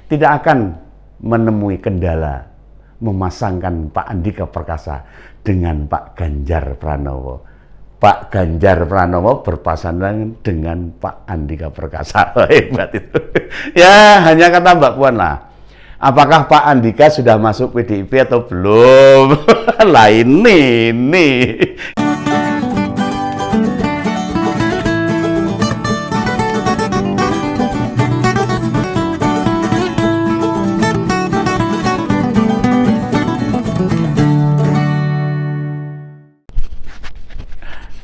tidak akan menemui kendala memasangkan Pak Andika Perkasa dengan Pak Ganjar Pranowo. Pak Ganjar Pranowo berpasangan dengan Pak Andika Perkasa. Hebat itu. Ya, hanya kata Mbak Puan lah. Apakah Pak Andika sudah masuk PDIP atau belum? Lah ini.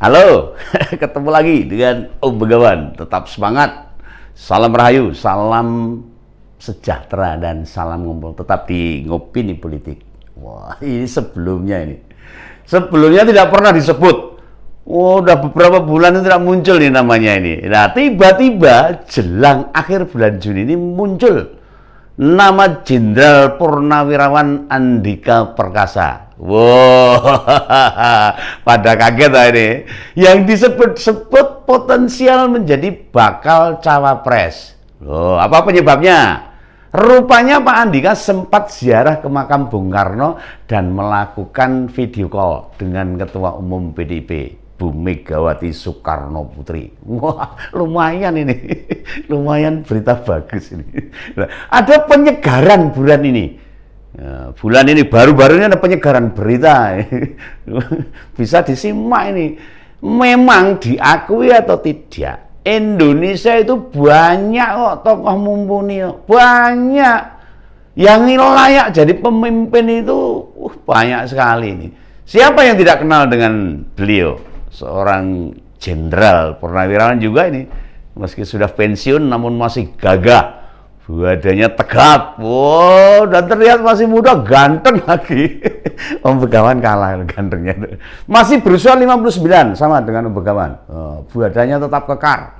Halo, ketemu lagi dengan Om Begawan. Tetap semangat, salam rahayu, salam sejahtera, dan salam ngumpul. Tetap di Ngopini Politik. Wah, ini sebelumnya ini. Sebelumnya tidak pernah disebut. Oh, udah beberapa bulan itu tidak muncul nih namanya ini. Nah, tiba-tiba jelang akhir bulan Juni ini muncul nama Jenderal Purnawirawan Andika Perkasa. Wow, pada kaget lah ini. Yang disebut-sebut potensial menjadi bakal cawapres. Loh, apa penyebabnya? Rupanya Pak Andika sempat ziarah ke makam Bung Karno dan melakukan video call dengan Ketua Umum PDIP, Bu Megawati Soekarno Putri. Wah, lumayan ini. Lumayan berita bagus ini. Nah, ada penyegaran bulan ini. Ya, bulan ini baru-baru ini ada penyegaran berita. Bisa disimak ini. Memang diakui atau tidak, Indonesia itu banyak kok tokoh mumpuni. Banyak yang layak jadi pemimpin itu banyak sekali ini. Siapa yang tidak kenal dengan beliau? Seorang jenderal purnawirawan juga ini. Meski sudah pensiun namun masih gagah. Badannya tegap, wow, dan terlihat masih muda, ganteng lagi. Om Begawan kalah gantengnya. Masih berusia 59, sama dengan Om Begawan. Badannya tetap kekar.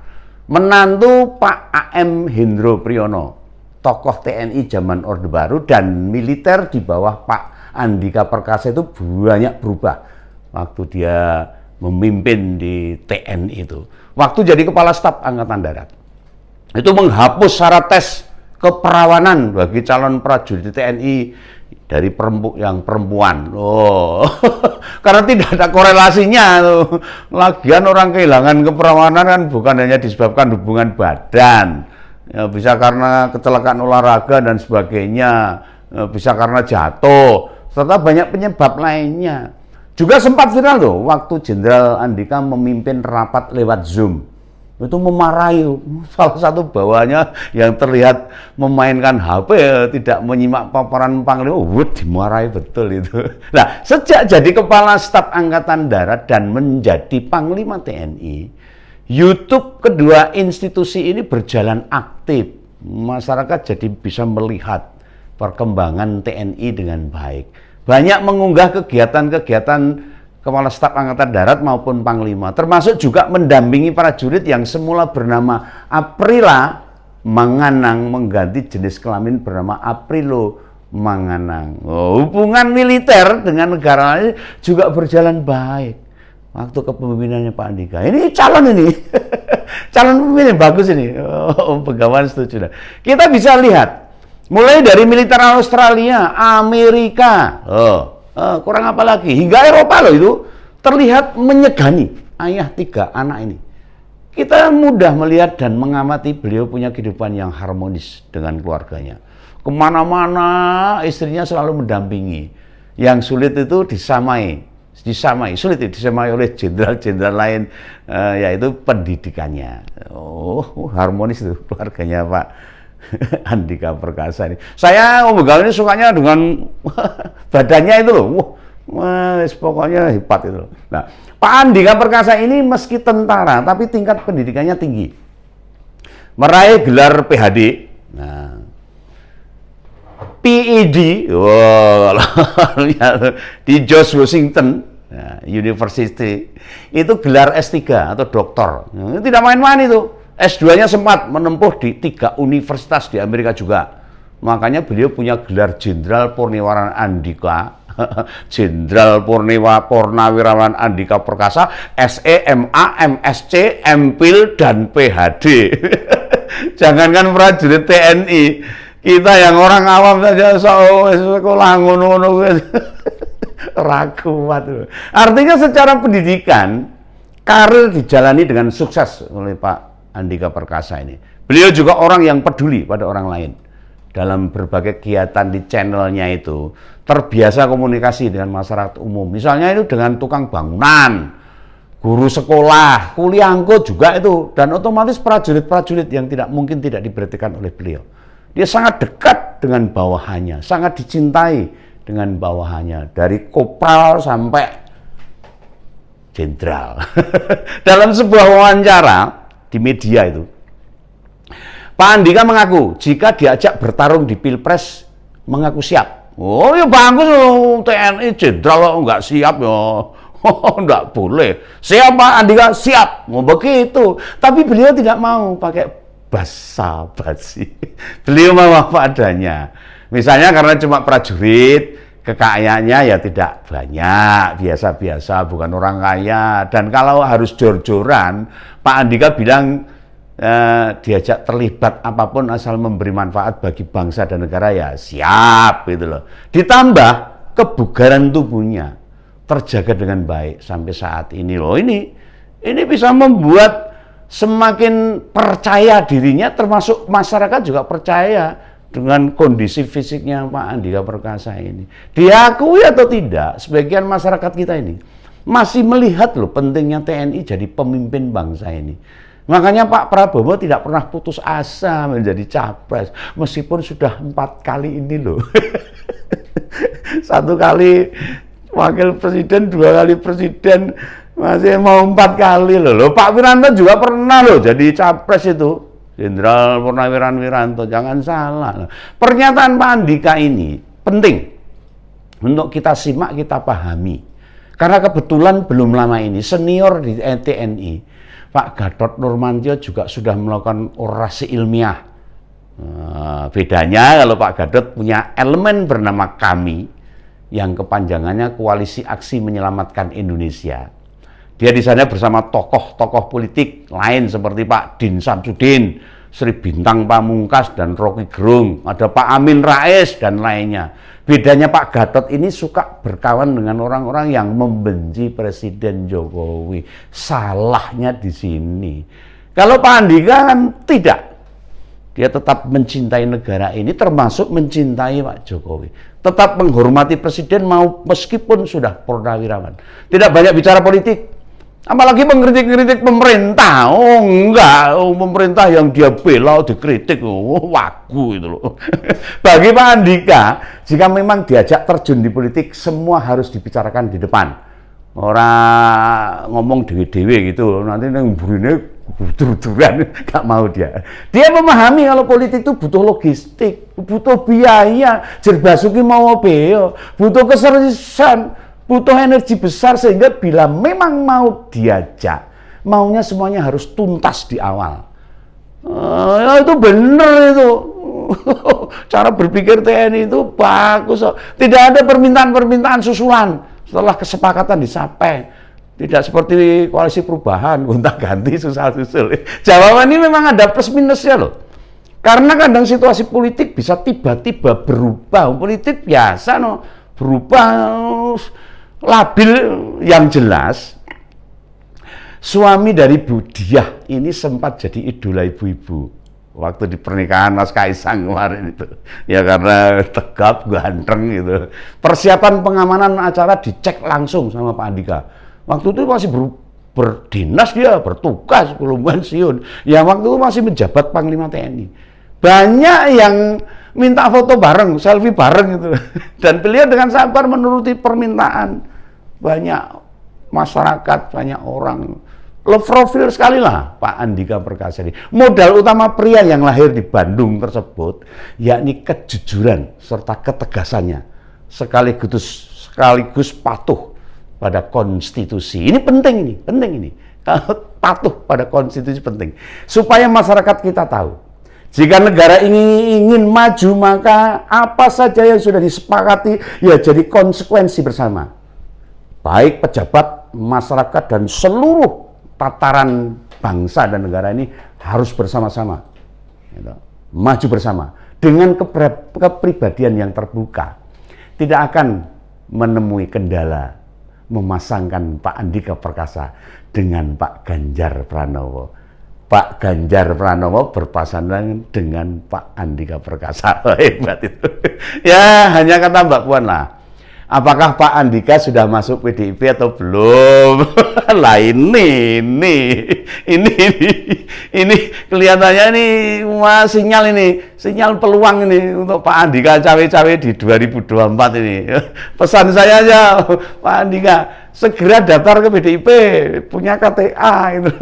Menantu Pak A.M. Hendro Priyono, tokoh TNI zaman Orde Baru dan militer di bawah Pak Andika Perkasa itu banyak berubah waktu dia memimpin di TNI itu. Waktu jadi Kepala Staf Angkatan Darat, itu menghapus syarat tes keperawanan bagi calon prajurit TNI dari perempuan. Oh, karena tidak ada korelasinya tuh. Lagian orang kehilangan keperawanan kan bukan hanya disebabkan hubungan badan, ya, bisa karena kecelakaan olahraga dan sebagainya, ya, bisa karena jatuh, serta banyak penyebab lainnya. Juga sempat viral loh waktu Jenderal Andika memimpin rapat lewat Zoom. Itu memarahi salah satu bawahnya yang terlihat memainkan HP, tidak menyimak paparan Panglima. Dimarahi betul itu. Nah, sejak jadi Kepala Staf Angkatan Darat dan menjadi Panglima TNI, YouTube kedua institusi ini berjalan aktif. Masyarakat jadi bisa melihat perkembangan TNI dengan baik. Banyak mengunggah kegiatan-kegiatan Kepala Staf Angkatan Darat maupun Panglima, termasuk juga mendampingi prajurit yang semula bernama Aprila Manganang mengganti jenis kelamin bernama Aprilo Manganang. Hubungan militer dengan negara lain juga berjalan baik waktu kepemimpinannya Pak Andika. Ini calon ini, calon pemimpin bagus ini. Om Begawan setuju. Kita bisa lihat, mulai dari militer Australia, Amerika, kurang apa lagi, hingga Eropa loh itu terlihat menyegani ayah tiga anak ini. Kita mudah melihat dan mengamati beliau punya kehidupan yang harmonis dengan keluarganya. Kemana-mana istrinya selalu mendampingi. Yang sulit itu disamai, sulit disamai oleh jenderal-jenderal lain, yaitu pendidikannya. Oh, harmonis itu keluarganya Pak Andika Perkasa ini. Saya Om Begawan ini sukanya dengan badannya itu loh. Wah, pokoknya hebat itu loh. Nah, Pak Andika Perkasa ini meski tentara tapi tingkat pendidikannya tinggi. Meraih gelar PhD. Nah, PhD, di George Washington University. Itu gelar S3 atau doktor. Tidak main-main itu. S2-nya sempat menempuh di 3 universitas di Amerika juga. Makanya beliau punya gelar Jenderal Purnawirawan Andika, Jenderal Purnawirawan Andika Perkasa, SE, MA, MSc, MPhil, dan PhD. Jangankan prajurit TNI, Kita yang orang awam saja sekolah ngono-ngono ragu kuat. Artinya secara pendidikan karir dijalani dengan sukses oleh Pak Andika Perkasa ini. Beliau juga orang yang peduli pada orang lain. Dalam berbagai kegiatan di channelnya itu terbiasa komunikasi dengan masyarakat umum. Misalnya itu dengan tukang bangunan, guru sekolah, kuliah angkut juga itu, dan otomatis prajurit-prajurit yang mungkin tidak diperhatikan oleh beliau. Dia sangat dekat dengan bawahannya, sangat dicintai dengan bawahannya, dari kopral sampai jenderal. Dalam sebuah wawancara di media itu, Pak Andika mengaku jika diajak bertarung di Pilpres mengaku siap. Oh ya bagus, TNI jenderal nggak siap ya. Oh, nggak boleh. Siap Pak Andika, siap. Mau begitu. Tapi beliau tidak mau pakai basa-basi. Beliau mau apa adanya. Misalnya karena cuma prajurit, kekayaannya ya tidak banyak, biasa-biasa, bukan orang kaya. Dan kalau harus jor-joran, Pak Andika bilang diajak terlibat apapun asal memberi manfaat bagi bangsa dan negara ya siap gitu loh. Ditambah kebugaran tubuhnya terjaga dengan baik sampai saat ini loh. Ini bisa membuat semakin percaya dirinya, termasuk masyarakat juga percaya dengan kondisi fisiknya Pak Andika Perkasa ini. Diakui atau tidak, sebagian masyarakat kita ini masih melihat loh pentingnya TNI jadi pemimpin bangsa ini. Makanya Pak Prabowo tidak pernah putus asa menjadi capres, meskipun sudah 4 kali ini loh. 1 kali wakil presiden, 2 kali presiden, masih mau 4 kali loh. Pak Wiranto juga pernah loh jadi capres itu. Jenderal Purnawiran Wiranto, jangan salah. Pernyataan Pak Andika ini penting untuk kita simak, kita pahami. Karena kebetulan belum lama ini senior di TNI, Pak Gatot Nurmantio juga sudah melakukan orasi ilmiah. Bedanya kalau Pak Gatot punya elemen bernama KAMI, yang kepanjangannya Koalisi Aksi Menyelamatkan Indonesia. Dia di sana bersama tokoh-tokoh politik lain seperti Pak Din Samsudin, Sri Bintang Pamungkas, dan Rocky Gerung. Ada Pak Amin Rais dan lainnya. Bedanya Pak Gatot ini suka berkawan dengan orang-orang yang membenci Presiden Jokowi. Salahnya di sini. Kalau Pak Andika kan tidak. Dia tetap mencintai negara ini, termasuk mencintai Pak Jokowi. Tetap menghormati Presiden meskipun sudah purnawirawan. Tidak banyak bicara politik. Apalagi mengkritik-kritik pemerintah. Oh enggak, pemerintah yang dia bela dikritik, wagu itu loh. Bagi Pak Andika, jika memang diajak terjun di politik, semua harus dibicarakan di depan. Orang ngomong dewe-dewe gitu, nanti yang burine budur-buduran, gak mau dia. Dia memahami kalau politik itu butuh logistik, butuh biaya, jerbasuki mau beo, butuh keseriusan, butuh energi besar, sehingga bila memang mau diajak, maunya semuanya harus tuntas di awal. Ya itu benar itu. Cara berpikir TNI itu bagus. Tidak ada permintaan-permintaan susulan setelah kesepakatan dicapai. Tidak seperti koalisi perubahan, gonta-ganti, susah-susul. Jawaban ini memang ada plus minusnya loh. Karena kadang situasi politik bisa tiba-tiba berubah. Politik biasa no, berubah labil. Yang jelas, suami dari Bu Diah ini sempat jadi idola ibu-ibu waktu di pernikahan Mas Kaisang kemarin itu. Ya karena tegap, ganteng gitu. Persiapan pengamanan acara dicek langsung sama Pak Andika. Waktu itu masih berdinas dia, bertugas, belum pensiun. Ya waktu itu masih menjabat Panglima TNI. Banyak yang minta foto bareng, selfie bareng gitu. Dan beliau dengan sabar menuruti permintaan banyak masyarakat, banyak orang. Love profil sekali lah Pak Andika Perkasa ini. Modal utama pria yang lahir di Bandung tersebut, yakni kejujuran serta ketegasannya, sekaligus patuh pada konstitusi. Ini penting ini. Kalau patuh pada konstitusi penting. Supaya masyarakat kita tahu, jika negara ini ingin maju, maka apa saja yang sudah disepakati ya jadi konsekuensi bersama. Baik pejabat, masyarakat, dan seluruh tataran bangsa dan negara ini harus bersama-sama. Maju bersama. dengan kepribadian yang terbuka, tidak akan menemui kendala memasangkan Pak Andika Perkasa dengan Pak Ganjar Pranowo. Pak Ganjar Pranowo berpasangan dengan Pak Andika Perkasa. Hebat itu. Ya, hanya kata Mbak Puan lah. Apakah Pak Andika sudah masuk PDIP atau belum? Lah ini kelihatannya ini sinyal peluang ini untuk Pak Andika cawe-cawe di 2024 ini. Pesan saya aja, Pak Andika, segera daftar ke PDIP, punya KTA itu.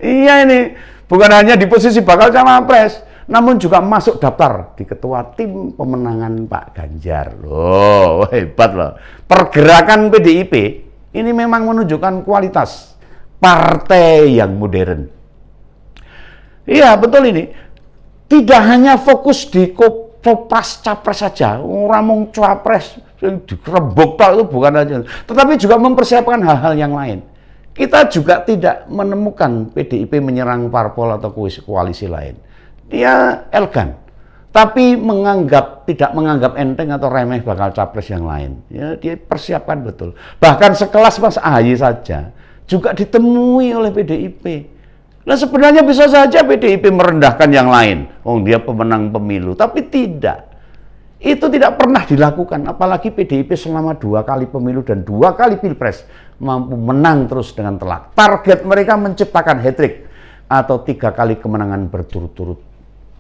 Iya, ini bukan hanya di posisi bakal cawapres, namun juga masuk daftar di ketua tim pemenangan Pak Ganjar. Loh, hebat loh. Pergerakan PDIP ini memang menunjukkan kualitas partai yang modern. Iya, betul ini. Tidak hanya fokus di kopras capres saja, orang mau capres direbuk itu bukan aja, tetapi juga mempersiapkan hal-hal yang lain. Kita juga tidak menemukan PDIP menyerang parpol atau koalisi lain. Dia elegan, tapi tidak menganggap enteng atau remeh bakal capres yang lain. Ya, dia persiapkan betul. Bahkan sekelas Mas Ahaye saja juga ditemui oleh PDIP. Nah, sebenarnya bisa saja PDIP merendahkan yang lain. Oh, dia pemenang pemilu, tapi tidak. Itu tidak pernah dilakukan. Apalagi PDIP selama 2 kali pemilu dan 2 kali pilpres mampu menang terus dengan telak. Target mereka menciptakan hat-trick atau 3 kali kemenangan berturut-turut.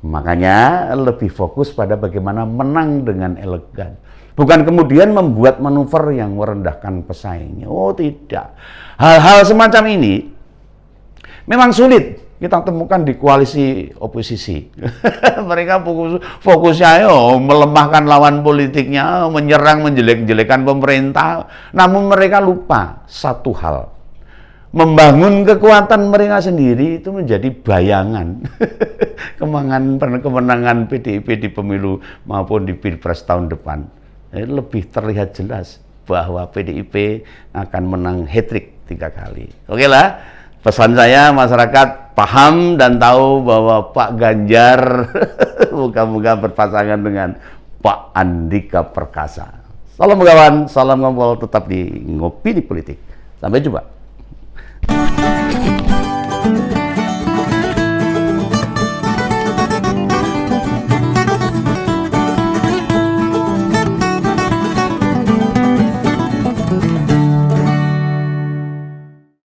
Makanya lebih fokus pada bagaimana menang dengan elegan. Bukan kemudian membuat manuver yang merendahkan pesaingnya. Oh, tidak. Hal-hal semacam ini memang sulit kita temukan di koalisi oposisi. Mereka fokusnya melemahkan lawan politiknya, menyerang, menjelek-jelekan pemerintah. Namun mereka lupa satu hal. Membangun kekuatan mereka sendiri itu menjadi bayangan kemenangan PDIP di pemilu maupun di pilpres tahun depan. Lebih terlihat jelas bahwa PDIP akan menang hat-trick 3 kali. Oke lah, pesan saya masyarakat paham dan tahu bahwa Pak Ganjar moga-moga berpasangan dengan Pak Andika Perkasa. Salam Begawan, salam ngobrol, tetap di Ngopini Politik. Sampai jumpa.